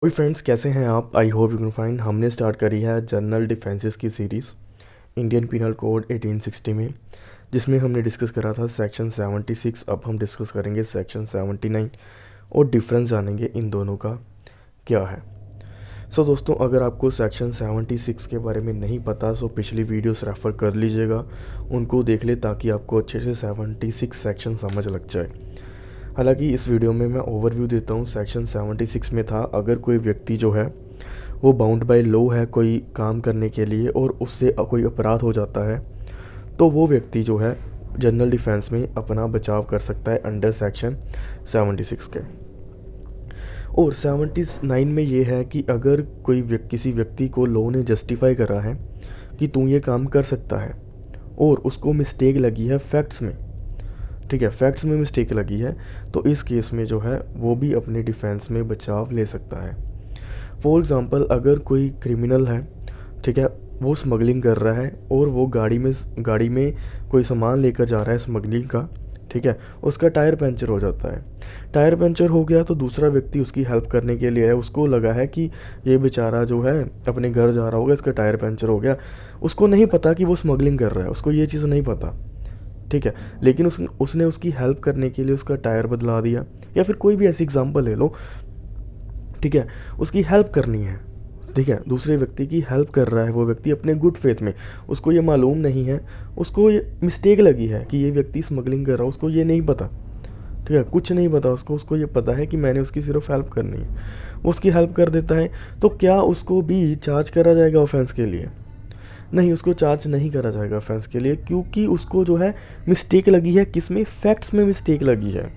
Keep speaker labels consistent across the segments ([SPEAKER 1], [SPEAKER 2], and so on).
[SPEAKER 1] ओए फ्रेंड्स, कैसे हैं आप? I hope you can fine. हमने स्टार्ट करी है जनरल डिफेंसेस की सीरीज़ इंडियन पिनल कोड 1860 में, जिसमें हमने डिस्कस करा था सेक्शन 76। अब हम डिस्कस करेंगे सेक्शन 79 और डिफरेंस जानेंगे इन दोनों का क्या है। दोस्तों, अगर आपको सेक्शन 76 के बारे में नहीं पता पिछली वीडियोस रेफ़र कर लीजिएगा, उनको देख ले ताकि आपको अच्छे से 76 सेक्शन समझ लग जाए। हालांकि इस वीडियो में मैं ओवरव्यू देता हूँ। सेक्शन 76 में था, अगर कोई व्यक्ति जो है वो बाउंड बाय लॉ है कोई काम करने के लिए और उससे कोई अपराध हो जाता है, तो वो व्यक्ति जो है जनरल डिफेंस में अपना बचाव कर सकता है अंडर सेक्शन 76 के। और 79 में ये है कि अगर किसी व्यक्ति को लॉ ने जस्टिफाई करा है कि तू ये काम कर सकता है और उसको मिस्टेक लगी है फैक्ट्स में, ठीक है, फैक्ट्स में मिस्टेक लगी है, तो इस केस में जो है वो भी अपने डिफेंस में बचाव ले सकता है। फॉर एग्ज़ाम्पल, अगर कोई क्रिमिनल है, ठीक है, वो स्मगलिंग कर रहा है और वो गाड़ी में कोई सामान लेकर जा रहा है स्मगलिंग का, ठीक है, उसका टायर पंचर हो जाता है। टायर पंचर हो गया तो दूसरा व्यक्ति उसकी हेल्प करने के लिए है, उसको लगा है कि ये बेचारा जो है अपने घर जा रहा होगा, इसका टायर पंचर हो गया। उसको नहीं पता कि वो स्मगलिंग कर रहा है, उसको ये चीज़ नहीं पता, ठीक है, लेकिन उसने उसकी हेल्प करने के लिए उसका टायर बदला दिया। या फिर कोई भी ऐसी एग्जांपल ले लो, ठीक है, उसकी हेल्प करनी है, ठीक है, दूसरे व्यक्ति की हेल्प कर रहा है वो व्यक्ति अपने गुड फेथ में, उसको ये मालूम नहीं है, उसको ये मिस्टेक लगी है कि ये व्यक्ति स्मगलिंग कर रहा है, उसको ये नहीं पता, ठीक है, कुछ नहीं पता उसको ये पता है कि मैंने उसकी सिर्फ हेल्प करनी है, वो उसकी हेल्प कर देता है। तो क्या उसको भी चार्ज करा जाएगा ऑफेंस के लिए? नहीं, उसको चार्ज नहीं करा जाएगा ऑफेंस के लिए, क्योंकि उसको जो है मिस्टेक लगी है, किसमें? फैक्ट्स में मिस्टेक लगी है।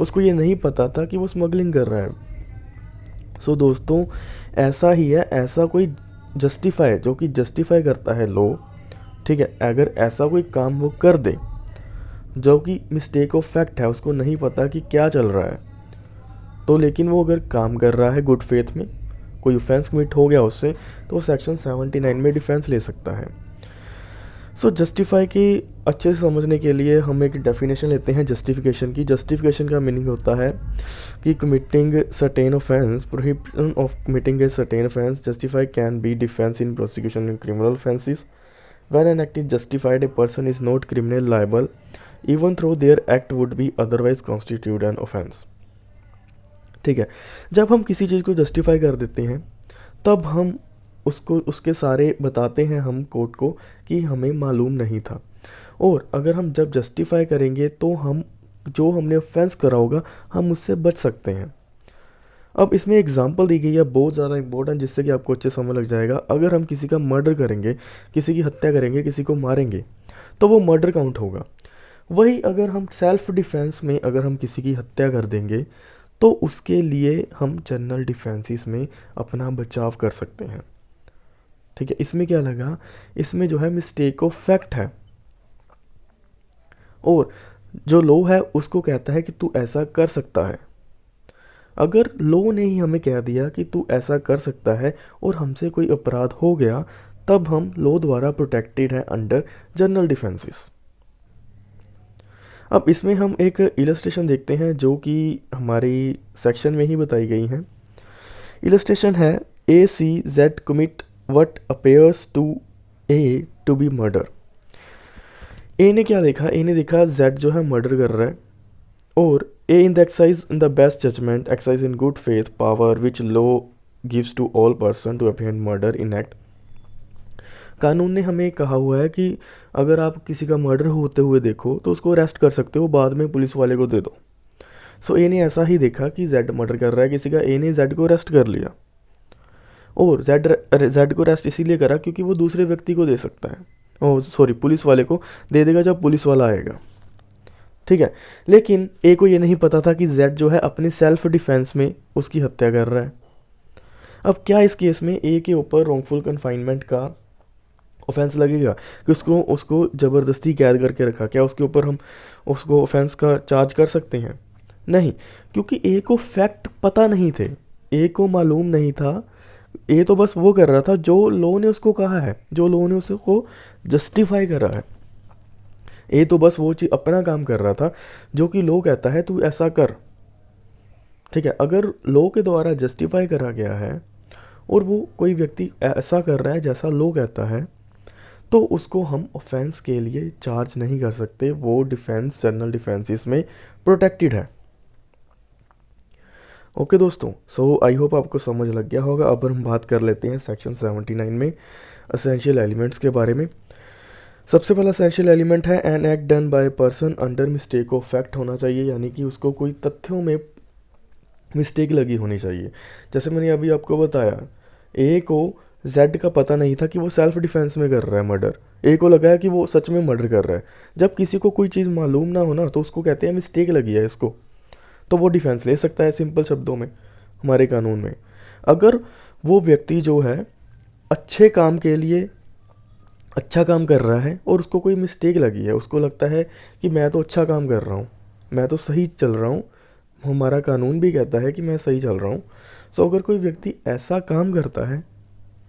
[SPEAKER 1] उसको ये नहीं पता था कि वो स्मगलिंग कर रहा है। दोस्तों, ऐसा ही है, ऐसा कोई जो कि जस्टिफाई करता है लॉ, ठीक है, अगर ऐसा कोई काम वो कर दे जो कि मिस्टेक ऑफ फैक्ट है, उसको नहीं पता कि क्या चल रहा है, तो लेकिन वो अगर काम कर रहा है गुड फेथ में, कोई ऑफेंस कमिट हो गया उससे, तो सेक्शन 79 में डिफेंस ले सकता है। जस्टिफाई की अच्छे से समझने के लिए हम एक डेफिनेशन लेते हैं जस्टिफिकेशन की। जस्टिफिकेशन का मीनिंग होता है कि committing certain offence, prohibition of committing a certain offence, justify can be defence in prosecution in criminal offences. When an act is justified, a person is not criminal liable even through their act would be otherwise constitute an offence, ठीक है। जब हम किसी चीज़ को justify कर देते हैं, तब हम उसके सारे बताते हैं हम कोर्ट को कि हमें मालूम नहीं था। और अगर हम जब जस्टिफाई करेंगे तो हम जो हमने ऑफेंस करा होगा हम उससे बच सकते हैं। अब इसमें एग्जांपल दी गई है बहुत ज़्यादा इंपॉर्टेंट, जिससे कि आपको अच्छे समझ लग जाएगा। अगर हम किसी का मर्डर करेंगे, किसी की हत्या करेंगे, किसी को मारेंगे, तो वो मर्डर काउंट होगा। वही अगर हम सेल्फ डिफेंस में अगर हम किसी की हत्या कर देंगे, तो उसके लिए हम जनरल डिफेंसेस में अपना बचाव कर सकते हैं, ठीक है। इसमें क्या लगा? इसमें जो है मिस्टेक ऑफ फैक्ट है, और जो लॉ है उसको कहता है कि तू ऐसा कर सकता है। अगर लॉ ने ही हमें कह दिया कि तू ऐसा कर सकता है और हमसे कोई अपराध हो गया, तब हम लॉ द्वारा प्रोटेक्टेड है अंडर जनरल डिफेंसेस। अब इसमें हम एक इलस्ट्रेशन देखते हैं जो कि हमारी सेक्शन में ही बताई गई है। इलस्ट्रेशन है A sees Z commit what appears to A to be murder. A ने क्या देखा? ए ने देखा जेड जो है मर्डर कर रहा है, और A in the exercise in the best judgment, exercise in good faith power which law gives to all person to apprehend murder in act. कानून ने हमें कहा हुआ है कि अगर आप किसी का मर्डर होते हुए देखो तो उसको अरेस्ट कर सकते हो, बाद में पुलिस वाले को दे दो। ए ने ऐसा ही देखा कि जेड मर्डर कर रहा है किसी का, ए ने जेड को अरेस्ट कर लिया, और जेड को अरेस्ट इसीलिए करा क्योंकि वो दूसरे व्यक्ति को दे सकता है, पुलिस वाले को दे देगा जब पुलिस वाला आएगा, ठीक है। लेकिन ए को ये नहीं पता था कि जेड जो है अपनी सेल्फ डिफेंस में उसकी हत्या कर रहा है। अब क्या इस केस में ए के ऊपर रॉन्गफुल कन्फाइनमेंट का ऑफेंस लगेगा कि उसको उसको ज़बरदस्ती कैद करके रखा? क्या उसके ऊपर हम उसको ऑफेंस का चार्ज कर सकते हैं? नहीं, क्योंकि ए को फैक्ट पता नहीं थे, ए को मालूम नहीं था। ए तो बस वो कर रहा था जो लॉ ने उसको कहा है, जो लॉ ने उसको जस्टिफाई करा है। ए तो बस वो चीज़ अपना काम कर रहा था जो कि लॉ कहता है तू ऐसा कर, ठीक है, अगर लॉ के द्वारा जस्टिफाई करा गया है और वो कोई व्यक्ति ऐसा कर रहा है जैसा लॉ कहता है, तो उसको हम ऑफेंस के लिए चार्ज नहीं कर सकते, वो डिफेंस जनरल डिफेंसेस में प्रोटेक्टेड है। ओके दोस्तों, सो आई होप आपको समझ लग गया होगा। अब हम बात कर लेते हैं सेक्शन 79 में असेंशियल एलिमेंट्स के बारे में। सबसे पहला असेंशियल एलिमेंट है an act done by person under mistake of fact होना चाहिए, यानी कि उसको कोई तथ्यों में मिस्टेक लगी होनी चाहिए। जैसे मैंने अभी आपको बताया, ए को जेड का पता नहीं था कि वो सेल्फ डिफेंस में कर रहा है मर्डर, ए को लगा है कि वो सच में मर्डर कर रहा है। जब किसी को कोई चीज़ मालूम ना हो ना, तो उसको कहते हैं मिस्टेक लगी है इसको, तो वो डिफेंस ले सकता है सिंपल शब्दों में हमारे कानून में। अगर वो व्यक्ति जो है अच्छे काम के लिए अच्छा काम कर रहा है और उसको कोई मिस्टेक लगी है, उसको लगता है कि मैं तो अच्छा काम कर रहा हूँ, मैं तो सही चल रहा हूँ, हमारा कानून भी कहता है कि मैं सही चल रहा हूँ। सो अगर कोई व्यक्ति ऐसा काम करता है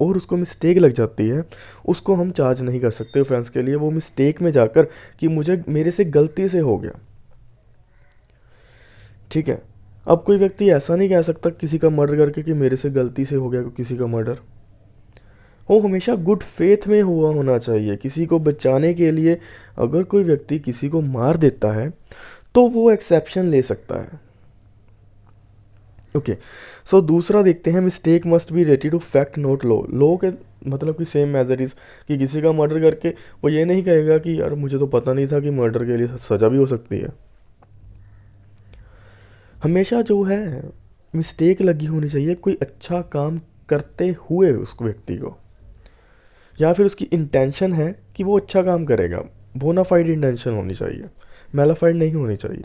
[SPEAKER 1] और उसको मिस्टेक लग जाती है, उसको हम चार्ज नहीं कर सकते ऑफेंस के लिए। वो मिस्टेक में जाकर कि मुझे मेरे से गलती से हो गया, ठीक है। अब कोई व्यक्ति ऐसा नहीं कह सकता किसी का मर्डर करके कि मेरे से गलती से हो गया किसी का मर्डर। वो हमेशा गुड फेथ में हुआ होना चाहिए किसी को बचाने के लिए। अगर कोई व्यक्ति किसी को मार देता है तो वो एक्सेप्शन ले सकता है। ओके, सो दूसरा देखते हैं, mistake must be related to fact not law. Law के मतलब कि सेम एज इट इज़, कि किसी का मर्डर करके वो ये नहीं कहेगा कि यार मुझे तो पता नहीं था कि मर्डर के लिए सज़ा भी हो सकती है। हमेशा जो है मिस्टेक लगी होनी चाहिए कोई अच्छा काम करते हुए उस व्यक्ति को, या फिर उसकी इंटेंशन है कि वो अच्छा काम करेगा, बोनाफाइड इंटेंशन होनी चाहिए, मेलाफाइड नहीं होनी चाहिए।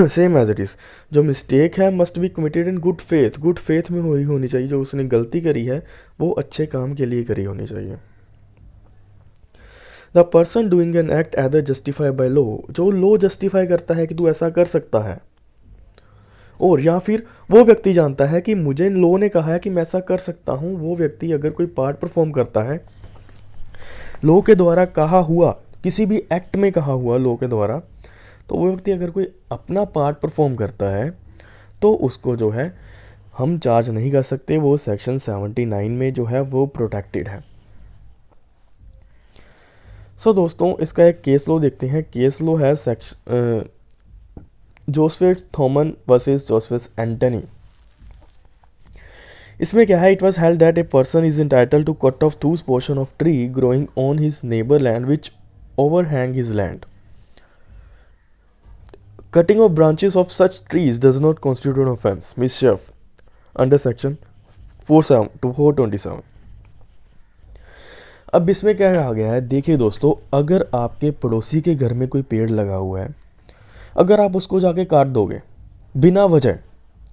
[SPEAKER 1] सेम एज इट इज़, जो मिस्टेक है must be committed in good faith, good faith में होनी चाहिए। जो उसने गलती करी है वो अच्छे काम के लिए करी होनी चाहिए। The person doing an act either justify by law, जो लॉ जस्टिफाई करता है कि तू ऐसा कर सकता है, और या फिर वो व्यक्ति जानता है कि मुझे लॉ ने कहा है कि मैं ऐसा कर सकता हूँ। वो व्यक्ति अगर कोई पार्ट परफॉर्म करता है लॉ के द्वारा कहा हुआ, किसी भी एक्ट में कहा हुआ लॉ के द्वारा, तो वो व्यक्ति अगर कोई अपना पार्ट परफॉर्म करता है तो उसको जो है हम चार्ज नहीं कर सकते, वो सेक्शन 79 में जो है वो प्रोटेक्टेड है। सो दोस्तों, इसका एक केस लॉ देखते हैं। केस लॉ है जोसेफ थॉमन वर्सेस जोसेफ एंटनी। इसमें क्या है, it was held that a person is entitled to cut off those portion of tree growing on his neighbour land which overhang his land. Cutting off branches of such trees does not constitute an offence mischief under section 427। अब इसमें क्या कहा गया है, देखिए दोस्तों, अगर आपके पड़ोसी के घर में कोई पेड़ लगा हुआ है, अगर आप उसको जाके काट दोगे बिना वजह,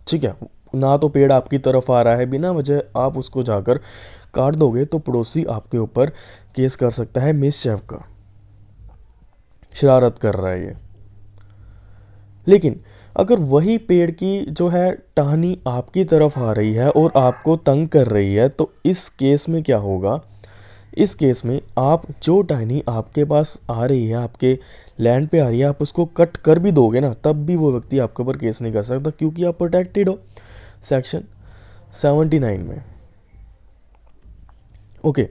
[SPEAKER 1] ठीक है, ना तो पेड़ आपकी तरफ आ रहा है, बिना वजह आप उसको जाकर काट दोगे, तो पड़ोसी आपके ऊपर केस कर सकता है मिसचिफ का, शरारत कर रहा है ये। लेकिन अगर वही पेड़ की जो है टहनी आपकी तरफ आ रही है और आपको तंग कर रही है, तो इस केस में क्या होगा, इस केस में आप जो टहनी आपके पास आ रही है, आपके लैंड पे आ रही है, आप उसको कट कर भी दोगे ना, तब भी वो व्यक्ति आपके ऊपर केस नहीं कर सकता, क्योंकि आप प्रोटेक्टेड हो सेक्शन 79 में। ओके,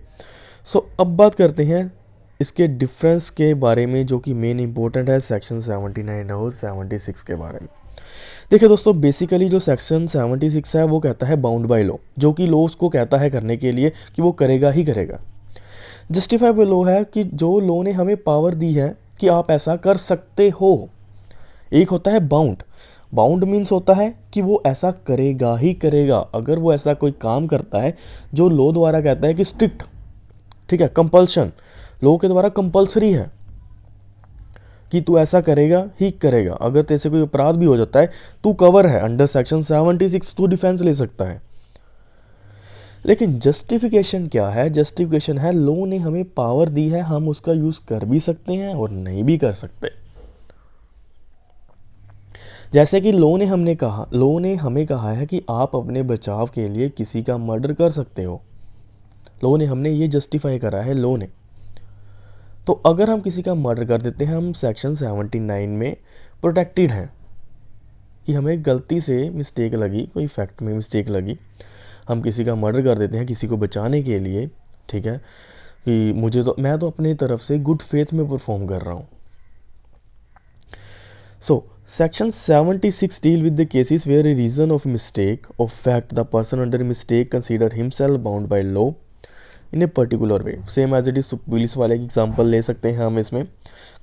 [SPEAKER 1] सो अब बात करते हैं इसके डिफरेंस के बारे में, जो कि मेन इंपॉर्टेंट है सेक्शन 79 और 76 के बारे में। देखिए दोस्तों, बेसिकली जो सेक्शन 76 है वो कहता है बाउंड बाय लॉ, जो कि लॉ उसको कहता है करने के लिए कि वो करेगा ही करेगा। जस्टिफाइबल लॉ है कि जो लॉ ने हमें पावर दी है कि आप ऐसा कर सकते हो। एक होता है बाउंड, बाउंड मीन्स होता है कि वो ऐसा करेगा ही करेगा। अगर वो ऐसा कोई काम करता है जो लॉ द्वारा कहता है कि स्ट्रिक्ट, ठीक है, कंपल्शन, लॉ के द्वारा कंपल्सरी है कि तू ऐसा करेगा ही करेगा। अगर तेरे से कोई अपराध भी हो जाता है, तू कवर है अंडर सेक्शन 76, तू डिफेंस ले सकता है। लेकिन जस्टिफिकेशन क्या है, जस्टिफिकेशन है लॉ ने हमें पावर दी है, हम उसका यूज कर भी सकते हैं और नहीं भी कर सकते। जैसे कि लॉ ने हमें कहा है कि आप अपने बचाव के लिए किसी का मर्डर कर सकते हो। लॉ ने हमने ये जस्टिफाई करा है, लॉ ने। तो अगर हम किसी का मर्डर कर देते हैं, हम सेक्शन 79 में प्रोटेक्टेड हैं। कि हमें गलती से मिस्टेक लगी, कोई फैक्ट में मिस्टेक लगी, हम किसी का मर्डर कर देते हैं किसी को बचाने के लिए, ठीक है, कि मैं तो अपनी तरफ से गुड फेथ में परफॉर्म कर रहा हूँ। So section 76 deal with the cases where a reason of mistake of fact the person under mistake consider himself bound by law in a particular way. Same as it is police वाले की example ले सकते हैं हम इसमें,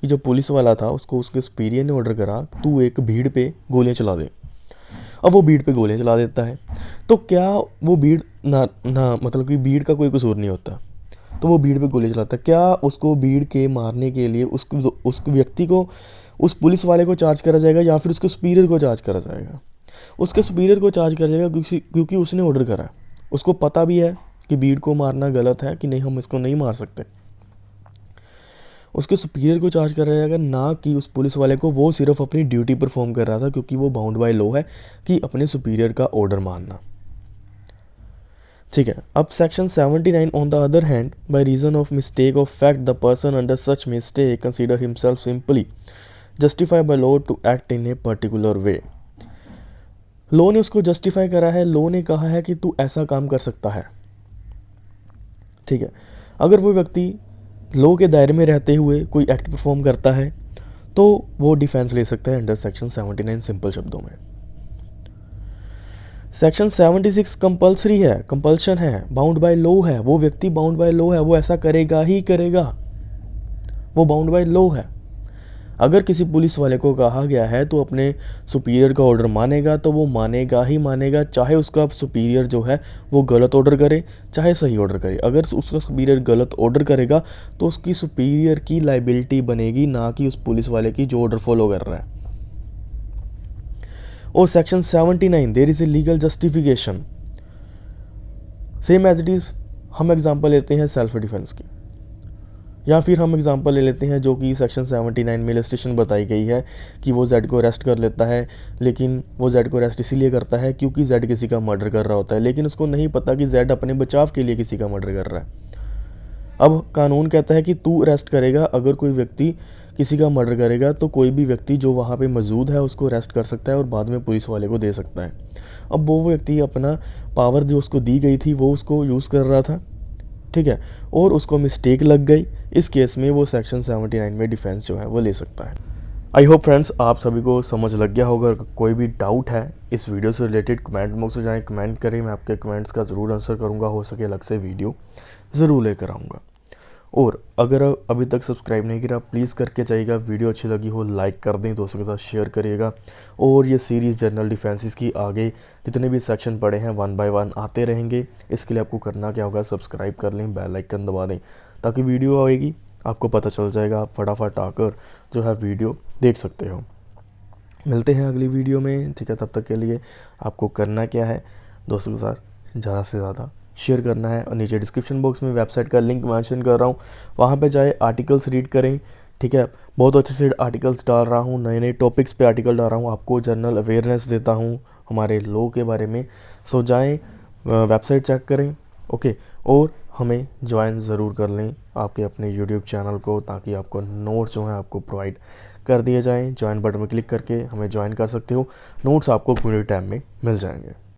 [SPEAKER 1] कि जो police वाला था उसको उसके सुपीरियर ने ऑर्डर करा तू एक भीड़ पे गोलियां चला दे। अब वो भीड़ पे गोलियां चला देता है, तो क्या वो भीड़ ना मतलब कि भीड़ का कोई कसूर नहीं होता, तो वो भीड़ पे गोली चलाता है, क्या उसको भीड़ के मारने के लिए उस व्यक्ति को, उस पुलिस वाले को चार्ज करा जाएगा या फिर उसके सुपीरियर को चार्ज करा जाएगा? उसके सुपीरियर को चार्ज करा जाएगा, क्योंकि उसने ऑर्डर करा, उसको पता भी है कि भीड़ को मारना गलत है, कि नहीं हम इसको नहीं मार सकते। उसके सुपीरियर को चार्ज करा जाएगा, ना कि उस पुलिस वाले को। वो सिर्फ अपनी ड्यूटी परफॉर्म कर रहा था, क्योंकि वो बाउंड बाय लॉ है कि अपने सुपीरियर का ऑर्डर मानना, ठीक है। अब section 79 on the other hand, by reason of mistake of fact the person under such mistake consider himself simply justified by law to act in a particular way. Law ने उसको justify करा है, law ने कहा है कि तू ऐसा काम कर सकता है, ठीक है। अगर वो व्यक्ति लॉ के दायरे में रहते हुए कोई एक्ट परफॉर्म करता है तो वो डिफेंस ले सकता है अंडर सेक्शन 79। सिंपल शब्दों में सेक्शन 76 कंपल्सरी है, कंपल्शन है, बाउंड बाय लॉ है। वो व्यक्ति बाउंड बाय लॉ है, वो ऐसा करेगा ही करेगा, वो बाउंड बाय लॉ है। अगर किसी पुलिस वाले को कहा गया है तो अपने सुपीरियर का ऑर्डर मानेगा, तो वो मानेगा ही मानेगा, चाहे उसका सुपीरियर जो है वो गलत ऑर्डर करे चाहे सही ऑर्डर करे। अगर उसका सुपीरियर गलत ऑर्डर करेगा तो उसकी सुपीरियर की लाइबिलिटी बनेगी, ना कि उस पुलिस वाले की जो ऑर्डर फॉलो कर रहा है। और section 79 there is a legal justification, same as it is. हम एग्जांपल लेते हैं सेल्फ डिफेंस की, या फिर हम एग्जांपल ले लेते हैं जो कि सेक्शन 79 में इलस्ट्रेशन बताई गई है कि वो जेड को अरेस्ट कर लेता है, लेकिन वो जेड को अरेस्ट इसीलिए करता है क्योंकि जेड किसी का मर्डर कर रहा होता है, लेकिन उसको नहीं पता कि जेड अपने बचाव के लिए किसी का मर्डर कर रहा है। अब कानून कहता है कि तू अरेस्ट करेगा, अगर कोई व्यक्ति किसी का मर्डर करेगा तो कोई भी व्यक्ति जो वहाँ पे मौजूद है उसको अरेस्ट कर सकता है और बाद में पुलिस वाले को दे सकता है। अब वो व्यक्ति अपना पावर जो उसको दी गई थी वो उसको यूज़ कर रहा था, ठीक है, और उसको मिस्टेक लग गई। इस केस में वो सेक्शन 79 में डिफेंस जो है वो ले सकता है। आई होप फ्रेंड्स आप सभी को समझ लग गया होगा। अगर कोई भी डाउट है इस वीडियो से रिलेटेड कमेंट बॉक्स में जाएँ, कमेंट करें, मैं आपके कमेंट्स का ज़रूर आंसर करूँगा, हो सके अलग से वीडियो ज़रूर लेकर आऊँगा। और अगर अभी तक सब्सक्राइब नहीं किया प्लीज़ करके जाइएगा, वीडियो अच्छी लगी हो लाइक कर दें, दोस्तों के साथ शेयर करिएगा। और ये सीरीज़ जनरल डिफेंसेस की आगे जितने भी सेक्शन पड़े हैं 1 बाय 1 आते रहेंगे। इसके लिए आपको करना क्या होगा, सब्सक्राइब कर लें, बेल आइकन दबा दें, ताकि वीडियो आएगी आपको पता चल जाएगा, आप फटाफट आकर जो है वीडियो देख सकते हो। मिलते हैं अगली वीडियो में, ठीक है। तब तक के लिए आपको करना क्या है, दोस्तों के साथ ज़्यादा से ज़्यादा शेयर करना है। और नीचे डिस्क्रिप्शन बॉक्स में वेबसाइट का लिंक मेंशन कर रहा हूँ, वहाँ पे जाए, आर्टिकल्स रीड करें, ठीक है। बहुत अच्छे से आर्टिकल्स डाल रहा हूँ, नए नए टॉपिक्स पे आर्टिकल डाल रहा हूँ, आपको जनरल अवेयरनेस देता हूँ हमारे लॉ के बारे में। सो जाएँ, वेबसाइट चेक करें, ओके। और हमें ज्वाइन ज़रूर कर लें आपके अपने यूट्यूब चैनल को, ताकि आपको नोट्स जो हैं आपको प्रोवाइड कर दिए जाएँ। ज्वाइन बटन में क्लिक करके हमें ज्वाइन कर सकते हो, नोट्स आपको पूरे टाइम में मिल जाएंगे।